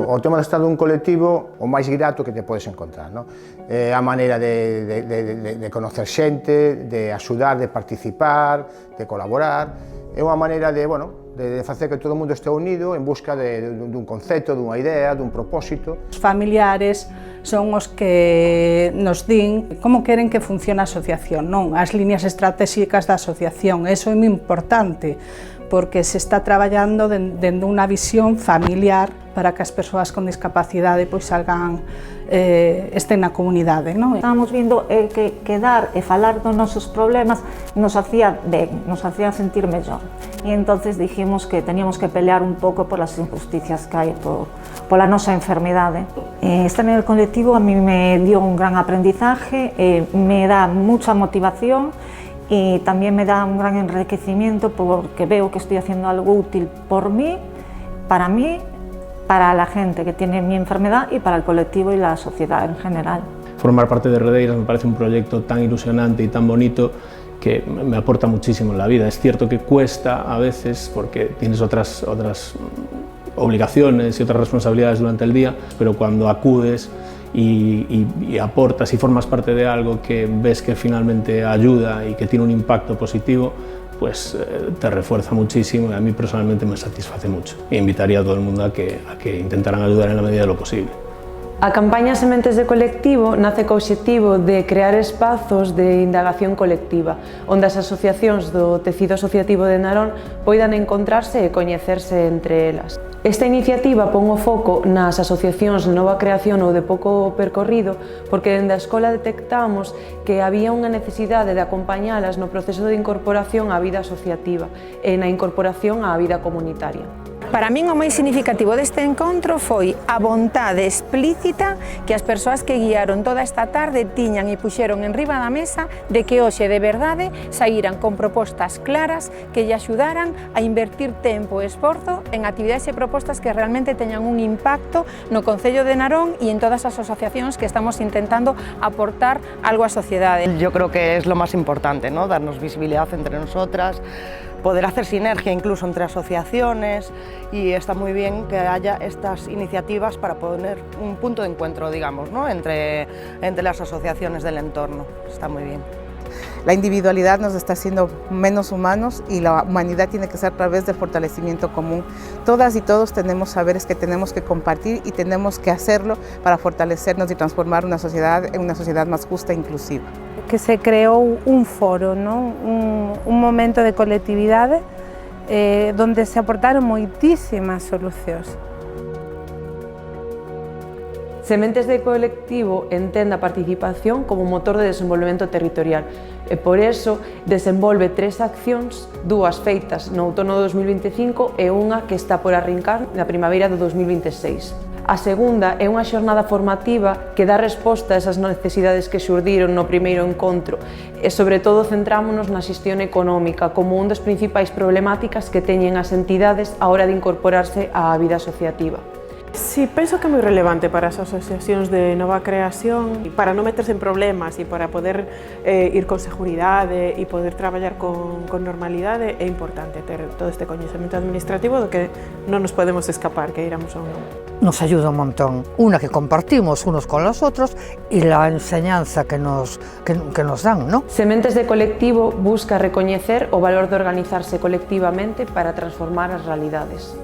O tema de estar dun colectivo o máis grato que te podes encontrar, non? A maneira de conocer xente, de axudar, de participar, de colaborar. É unha maneira de, bueno, de facer que todo o mundo este unido en busca dun concepto, dunha idea, dun propósito. Os familiares son os que nos din como queren que funcione a asociación, non? As líneas estratégicas da asociación, eso é moi importante, porque se está traballando dende unha visión familiar para que as persoas con discapacidade pois salgan, estén na comunidade, non? Estábamos vindo que quedar e falar dos nosos problemas nos hacía ben, nos hacía sentir mellor. E entonces dijimos que teníamos que pelear un pouco polas injusticias que hai pola nosa enfermidade. Estar en el colectivo a mí me dio un gran aprendizaje, me da mucha motivación y también me da un gran enriquecimiento porque veo que estoy haciendo algo útil por mí, para la gente que tiene mi enfermedad y para el colectivo y la sociedad en general. Formar parte de Redeiras me parece un proyecto tan ilusionante y tan bonito que me aporta muchísimo en la vida. Es cierto que cuesta a veces porque tienes otras obligaciones y otras responsabilidades durante el día, pero cuando acudes y aportas y formas parte de algo que ves que finalmente ayuda y que tiene un impacto positivo, pues te refuerza muchísimo y a mí personalmente me satisface mucho. E invitaría a todo el mundo a que intentaran ayudar en la medida de lo posible. A campaña Sementes de Colectivo nace co obxectivo de crear espazos de indagación colectiva, onde as asociacións do tecido asociativo de Narón poidan encontrarse e coñecerse entre elas. Esta iniciativa pon o foco nas asociacións de nova creación ou de pouco percorrido porque dende a escola detectamos que había unha necesidade de acompañalas no proceso de incorporación á vida asociativa e na incorporación á vida comunitaria. Para min o máis significativo deste encontro foi a vontade explícita que as persoas que guiaron toda esta tarde tiñan e puxeron en riba da mesa de que hoxe de verdade saíran con propostas claras que lle axudaran a invertir tempo e esforzo en actividades e propostas que realmente teñan un impacto no Concello de Narón e en todas as asociacións que estamos intentando aportar algo á sociedade. Yo creo que es lo más importante, ¿no? Darnos visibilidad entre nosotras, poder hacer sinergia incluso entre asociaciones y está muy bien que haya estas iniciativas para poner un punto de encuentro, digamos, ¿no? entre las asociaciones del entorno. Está muy bien. La individualidad nos está haciendo menos humanos y la humanidad tiene que ser a través del fortalecimiento común. Todas y todos tenemos saberes que tenemos que compartir y tenemos que hacerlo para fortalecernos y transformar una sociedad en una sociedad más justa e inclusiva. Que se creou un foro, non? Un momento de colectividade donde se aportaron moitísimas solucións. Sementes de Colectivo entende a participación como motor de desenvolvemento territorial e por eso desenvolve 3 accións, 2 feitas no outono de 2025 e unha que está por arrincar na primavera de 2026. A segunda é unha xornada formativa que dá resposta a esas necesidades que xurdiron no primeiro encontro e, sobre todo, centrámonos na xestión económica como un dos principais problemáticas que teñen as entidades á hora de incorporarse á vida asociativa. Sí, penso que é moi relevante para as asociacións de nova creación, para non meterse en problemas e para poder ir con seguridade e poder traballar con normalidade. É importante ter todo este coñecemento administrativo do que non nos podemos escapar, que iramos ou non. Nos ayuda un montón. Una que compartimos unos con los otros y la enseñanza que nos dan, ¿no? Sementes de Colectivo busca recoñecer o valor de organizarse colectivamente para transformar as realidades.